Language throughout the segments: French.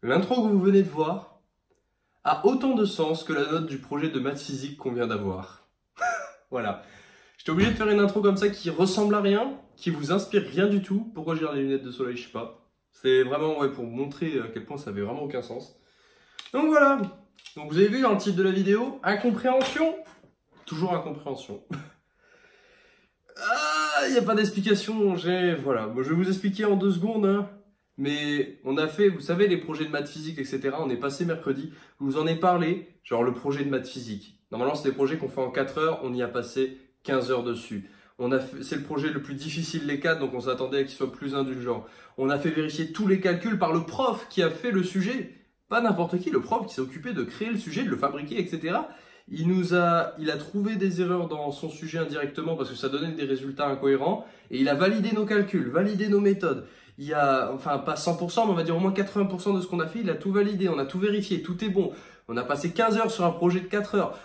L'intro que vous venez de voir a autant de sens que la note du projet de maths physique qu'on vient d'avoir. Voilà. J'étais obligé de faire une intro comme ça qui ressemble à rien, qui vous inspire rien du tout. Pourquoi j'ai les lunettes de soleil, je sais pas. C'est vraiment pour montrer à quel point ça avait vraiment aucun sens. Donc voilà. Donc vous avez vu dans le titre de la vidéo, incompréhension. Toujours incompréhension. Ah, il n'y a pas d'explication. Voilà. Moi, je vais vous expliquer en 2 secondes. Hein. Mais on a fait, vous savez, les projets de maths physique, etc. On est passé mercredi. Je vous en ai parlé. Genre le projet de maths physique. Normalement, c'est des projets qu'on fait en 4 heures. On y a passé 15 heures dessus. C'est le projet le plus difficile des 4, donc on s'attendait à qu'il soit plus indulgent. On a fait vérifier tous les calculs par le prof qui a fait le sujet. Pas n'importe qui, le prof qui s'est occupé de créer le sujet, de le fabriquer, etc. Il a trouvé des erreurs dans son sujet indirectement parce que ça donnait des résultats incohérents et il a validé nos calculs, validé nos méthodes. Il y a, enfin pas 100%, mais on va dire au moins 80% de ce qu'on a fait, il a tout validé, on a tout vérifié, tout est bon. On a passé 15 heures sur un projet de 4 heures.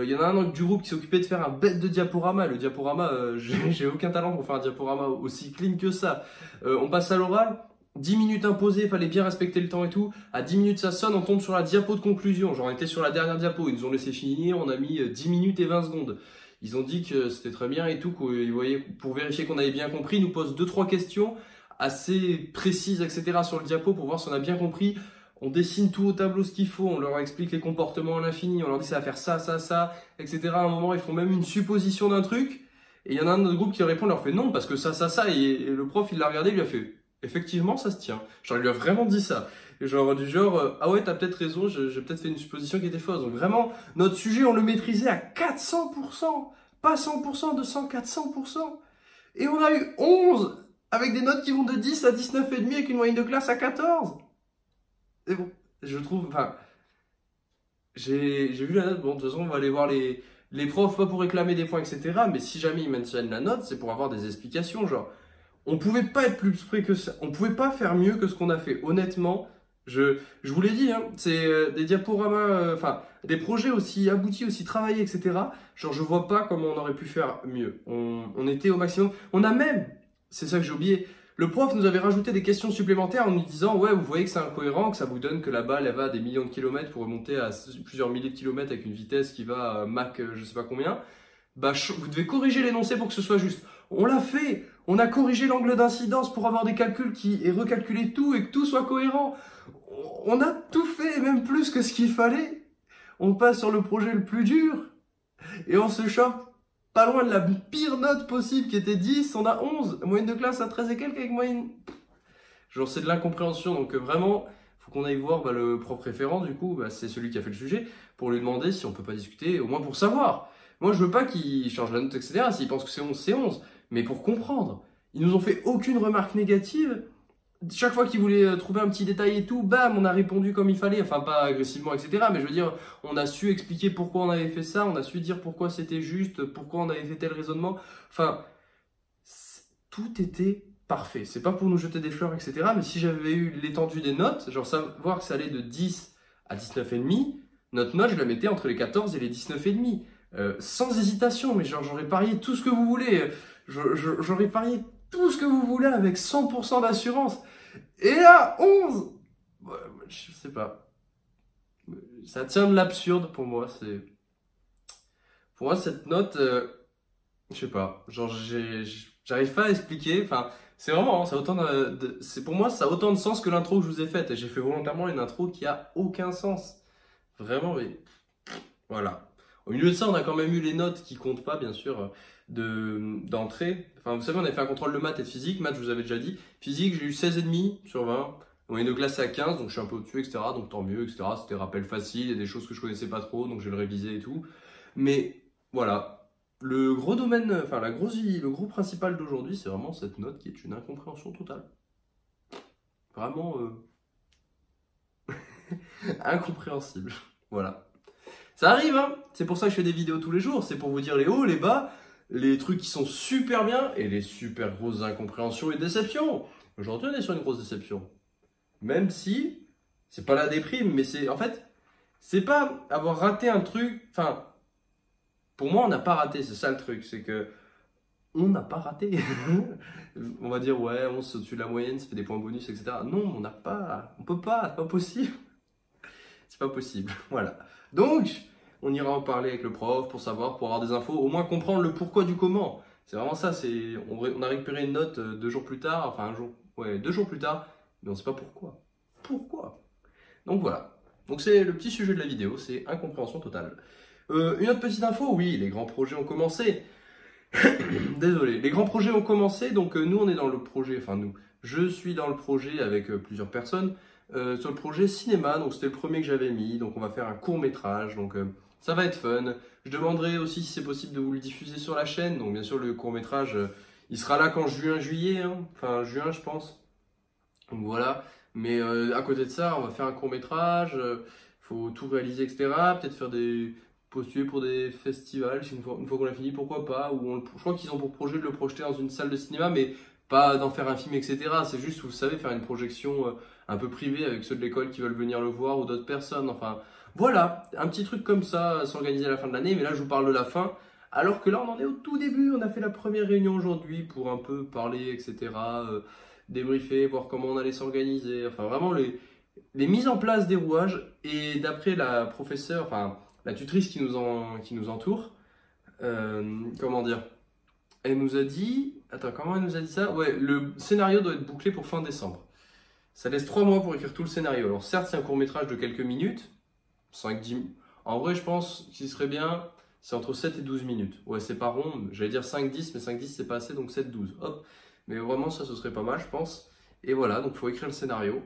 Il y en a un du groupe qui s'est occupé de faire un bête de diaporama. Le diaporama, j'ai aucun talent pour faire un diaporama aussi clean que ça. On passe à l'oral. 10 minutes imposées, il fallait bien respecter le temps et tout. À 10 minutes, ça sonne, on tombe sur la diapo de conclusion. Genre, on était sur la dernière diapo, ils nous ont laissé finir, on a mis 10 minutes et 20 secondes. Ils ont dit que c'était très bien et tout, qu'ils voyaient, pour vérifier qu'on avait bien compris, ils nous posent 2-3 questions assez précises, etc. sur le diapo pour voir si on a bien compris. On dessine tout au tableau ce qu'il faut, on leur explique les comportements à l'infini, on leur dit ça va faire ça, ça, ça, etc. À un moment, ils font même une supposition d'un truc. Et il y en a un de notre groupe qui répond, leur fait non, parce que ça, ça, ça. Et le prof, il l'a regardé, il lui a fait effectivement, ça se tient. Genre, il lui a vraiment dit ça. Et genre, du genre, ah ouais, t'as peut-être raison, j'ai peut-être fait une supposition qui était fausse. Donc vraiment, notre sujet, on le maîtrisait à 400%. Pas 100%, 200, 400%. Et on a eu 11 avec des notes qui vont de 10 à 19,5 avec une moyenne de classe à 14. Et bon, je trouve, enfin, j'ai vu la note. Bon, de toute façon, on va aller voir les profs, pas pour réclamer des points, etc. Mais si jamais ils maintiennent la note, c'est pour avoir des explications, genre. On pouvait pas être plus près que ça. On pouvait pas faire mieux que ce qu'on a fait. Honnêtement, je vous l'ai dit, hein, c'est des diaporamas, enfin, des projets aussi aboutis, aussi travaillés, etc. Genre, je vois pas comment on aurait pu faire mieux. On était au maximum. On a même, c'est ça que j'ai oublié, le prof nous avait rajouté des questions supplémentaires en nous disant, ouais, vous voyez que c'est incohérent, que ça vous donne que la balle, elle va à des millions de kilomètres pour remonter à plusieurs milliers de kilomètres avec une vitesse qui va à Mach, je sais pas combien. Bah, vous devez corriger l'énoncé pour que ce soit juste. On l'a fait. On a corrigé l'angle d'incidence pour avoir des calculs et recalculer tout et que tout soit cohérent. On a tout fait, même plus que ce qu'il fallait. On passe sur le projet le plus dur et on se chope pas loin de la pire note possible qui était 10. On a 11. Moyenne de classe à 13 et quelques avec moyenne. Genre, c'est de l'incompréhension. Donc, vraiment, faut qu'on aille voir le prof référent. Du coup, c'est celui qui a fait le sujet pour lui demander si on peut pas discuter, au moins pour savoir. Moi, je veux pas qu'il change la note, etc. S'il pense que c'est 11, c'est 11. Mais pour comprendre. Ils nous ont fait aucune remarque négative. Chaque fois qu'ils voulaient trouver un petit détail et tout, bam, on a répondu comme il fallait. Enfin, pas agressivement, etc. Mais je veux dire, on a su expliquer pourquoi on avait fait ça. On a su dire pourquoi c'était juste, pourquoi on avait fait tel raisonnement. Enfin, tout était parfait. C'est pas pour nous jeter des fleurs, etc. Mais si j'avais eu l'étendue des notes, genre savoir que ça allait de 10 à 19,5, notre note, je la mettais entre les 14 et les 19,5. Sans hésitation, mais genre j'aurais parié tout ce que vous voulez. J'aurais parié tout ce que vous voulez avec 100% d'assurance. Et là, 11! Ouais, je sais pas. Ça tient de l'absurde pour moi. Pour moi, cette note, je sais pas. Genre, j'arrive pas à expliquer. Enfin, c'est vraiment, hein, pour moi, ça a autant de sens que l'intro que je vous ai faite. Et j'ai fait volontairement une intro qui a aucun sens. Vraiment, mais voilà. Au milieu de ça, on a quand même eu les notes qui comptent pas, bien sûr, d'entrée. Enfin, vous savez, on a fait un contrôle de maths et de physique. Maths, je vous avais déjà dit. Physique, j'ai eu 16,5 sur 20. Moyenne de classe à 15, donc je suis un peu au-dessus, etc. Donc tant mieux, etc. C'était rappel facile, il y a des choses que je connaissais pas trop, donc je vais le réviser et tout. Mais voilà. Le gros domaine, enfin le gros principal d'aujourd'hui, c'est vraiment cette note qui est une incompréhension totale. Vraiment incompréhensible. Voilà. Ça arrive, hein. C'est pour ça que je fais des vidéos tous les jours. C'est pour vous dire les hauts, les bas, les trucs qui sont super bien et les super grosses incompréhensions et déceptions. Aujourd'hui, on est sur une grosse déception. Même si c'est pas la déprime, mais en fait, c'est pas avoir raté un truc. Enfin, pour moi, on n'a pas raté. C'est ça le truc, c'est que on n'a pas raté. On va dire, ouais, on c'est au-dessus de la moyenne, ça fait des points bonus, etc. Non, on n'a pas, on peut pas, c'est pas possible. C'est pas possible, voilà. Donc, on ira en parler avec le prof pour savoir, pour avoir des infos, au moins comprendre le pourquoi du comment. C'est vraiment ça, on a récupéré une note 2 jours plus tard, enfin un jour, ouais, 2 jours plus tard, mais on ne sait pas pourquoi. Pourquoi? Donc voilà. Donc c'est le petit sujet de la vidéo, c'est incompréhension totale. Une autre petite info, oui, les grands projets ont commencé. Désolé, les grands projets ont commencé, donc nous on est dans le projet, enfin nous, je suis dans le projet avec plusieurs personnes, sur le projet cinéma, donc c'était le premier que j'avais mis, donc on va faire un court métrage, donc ça va être fun. Je demanderai aussi si c'est possible de vous le diffuser sur la chaîne, donc bien sûr le court métrage, il sera là qu'en juin, juillet, hein. Enfin juin je pense, donc voilà, mais à côté de ça on va faire un court métrage, faut tout réaliser etc, peut-être faire des... postuler pour des festivals, une fois qu'on a fini, pourquoi pas, je crois qu'ils ont pour projet de le projeter dans une salle de cinéma, mais pas d'en faire un film, etc. C'est juste, vous savez, faire une projection un peu privée avec ceux de l'école qui veulent venir le voir ou d'autres personnes, enfin, voilà, un petit truc comme ça, s'organiser à la fin de l'année, mais là je vous parle de la fin, alors que là on en est au tout début, on a fait la première réunion aujourd'hui pour un peu parler, etc., débriefer, voir comment on allait s'organiser, enfin vraiment les mises en place des rouages, et d'après la professeure, enfin, la tutrice qui nous entoure, comment dire, elle nous a dit, attends, comment elle nous a dit ça? Ouais, le scénario doit être bouclé pour fin décembre. Ça laisse 3 mois pour écrire tout le scénario. Alors certes, c'est un court-métrage de quelques minutes, 5-10... En vrai, je pense qu'il serait bien, c'est entre 7 et 12 minutes. Ouais, c'est pas rond, j'allais dire 5-10, mais 5-10 c'est pas assez, donc 7-12, hop. Mais vraiment, ça, ce serait pas mal, je pense. Et voilà, donc il faut écrire le scénario.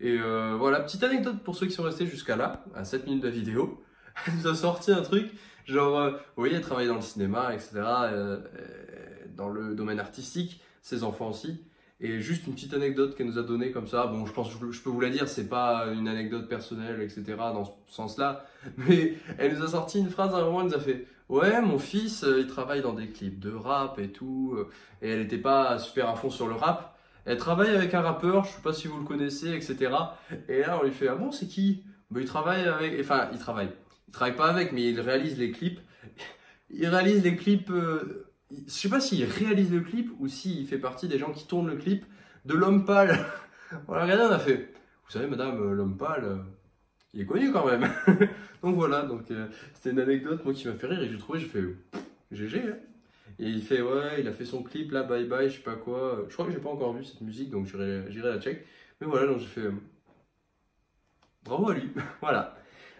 Et voilà, petite anecdote pour ceux qui sont restés jusqu'à là, à 7 minutes de la vidéo. Elle nous a sorti un truc, genre, vous voyez, elle travaille dans le cinéma, etc., dans le domaine artistique, ses enfants aussi. Et juste une petite anecdote qu'elle nous a donnée comme ça, bon, je pense que je peux vous la dire, c'est pas une anecdote personnelle, etc., dans ce sens-là, mais elle nous a sorti une phrase à un moment, elle nous a fait « Ouais, mon fils, il travaille dans des clips de rap et tout, et elle était pas super à fond sur le rap. Elle travaille avec un rappeur, je sais pas si vous le connaissez, etc. Et là, on lui fait « Ah bon, c'est qui ?» Ben, il travaille avec... Enfin, il travaille pas avec, mais il réalise les clips. Il réalise les clips... je sais pas s'il réalise le clip ou s'il fait partie des gens qui tournent le clip de l'homme pâle. On l'a regardé, on a fait... Vous savez, madame, l'homme pâle, il est connu quand même. Donc voilà, donc c'était une anecdote, moi, qui m'a fait rire et j'ai trouvé, j'ai fait... GG, hein. Et il fait, ouais, il a fait son clip là, bye bye, je sais pas quoi. Je crois que j'ai pas encore vu cette musique, donc j'irai la check. Mais voilà, donc j'ai fait... bravo à lui. Voilà.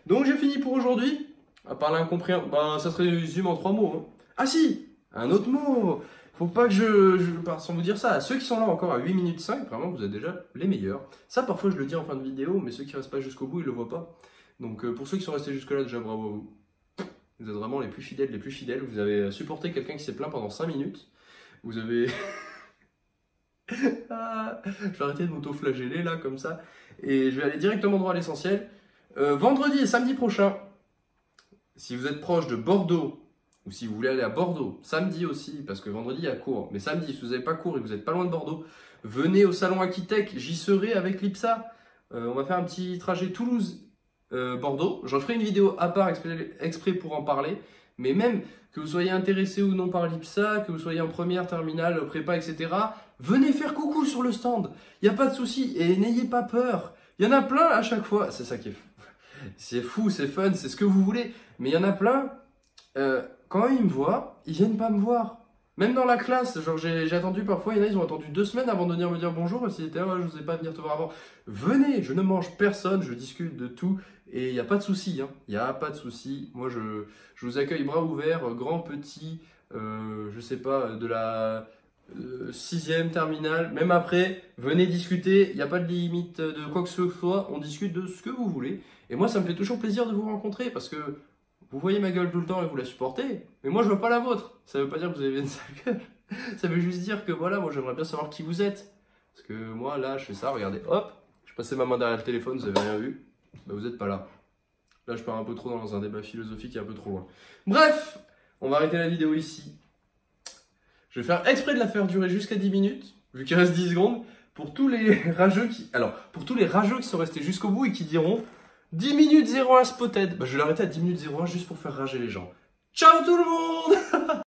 Donc j'ai fini pour aujourd'hui. À part l'incompréhension, bah, ça se résume en 3 mots. Hein. Ah si, un autre mot. Faut pas que je parte sans vous dire ça. Ceux qui sont là encore à 8 minutes 5, vraiment vous êtes déjà les meilleurs. Ça parfois je le dis en fin de vidéo, mais ceux qui restent pas jusqu'au bout ils le voient pas. Donc pour ceux qui sont restés jusque là, déjà bravo à vous. Vous êtes vraiment les plus fidèles, les plus fidèles. Vous avez supporté quelqu'un qui s'est plaint pendant 5 minutes. Vous avez... ah, je vais arrêter de m'auto-flageller là comme ça. Et je vais aller directement droit à l'essentiel. Vendredi et samedi prochain, si vous êtes proche de Bordeaux, ou si vous voulez aller à Bordeaux, samedi aussi, parce que vendredi il y a cours, mais samedi, si vous n'avez pas cours et que vous n'êtes pas loin de Bordeaux, venez au salon Aquitech, j'y serai avec l'IPSA. On va faire un petit trajet Toulouse-Bordeaux. J'en ferai une vidéo à part exprès pour en parler, mais même que vous soyez intéressé ou non par l'IPSA, que vous soyez en première, terminale, prépa, etc., venez faire coucou sur le stand, il n'y a pas de souci, et n'ayez pas peur. Il y en a plein à chaque fois, c'est ça qui est fou. C'est fou, c'est fun, c'est ce que vous voulez. Mais il y en a plein, quand ils me voient, ils viennent pas me voir. Même dans la classe, genre j'ai attendu parfois, il y en a, ils ont attendu 2 semaines avant de venir me dire bonjour, parce qu'ils étaient là, je n'osais pas venir te voir avant. Venez, je ne mange personne, je discute de tout, et il n'y a pas de souci, hein. Il n'y a pas de souci. Moi, je vous accueille bras ouverts, grand, petit, je sais pas, de la... 6e terminale, même après, venez discuter, il n'y a pas de limite de quoi que ce soit, on discute de ce que vous voulez. Et moi, ça me fait toujours plaisir de vous rencontrer parce que vous voyez ma gueule tout le temps et vous la supportez, mais moi, je vois pas la vôtre. Ça veut pas dire que vous avez une sale gueule, ça veut juste dire que voilà, moi, j'aimerais bien savoir qui vous êtes. Parce que moi, là, je fais ça, regardez, hop, je passais ma main derrière le téléphone, vous avez rien vu, bah, vous n'êtes pas là. Là, je pars un peu trop dans un débat philosophique et un peu trop loin. Bref, on va arrêter la vidéo ici. Je vais faire exprès de la faire durer jusqu'à 10 minutes, vu qu'il reste 10 secondes, pour tous les rageux qui... Alors, pour tous les rageux qui sont restés jusqu'au bout et qui diront 10 minutes 01 spotted. Bah, je vais l'arrêter à 10 minutes 01 juste pour faire rager les gens. Ciao tout le monde!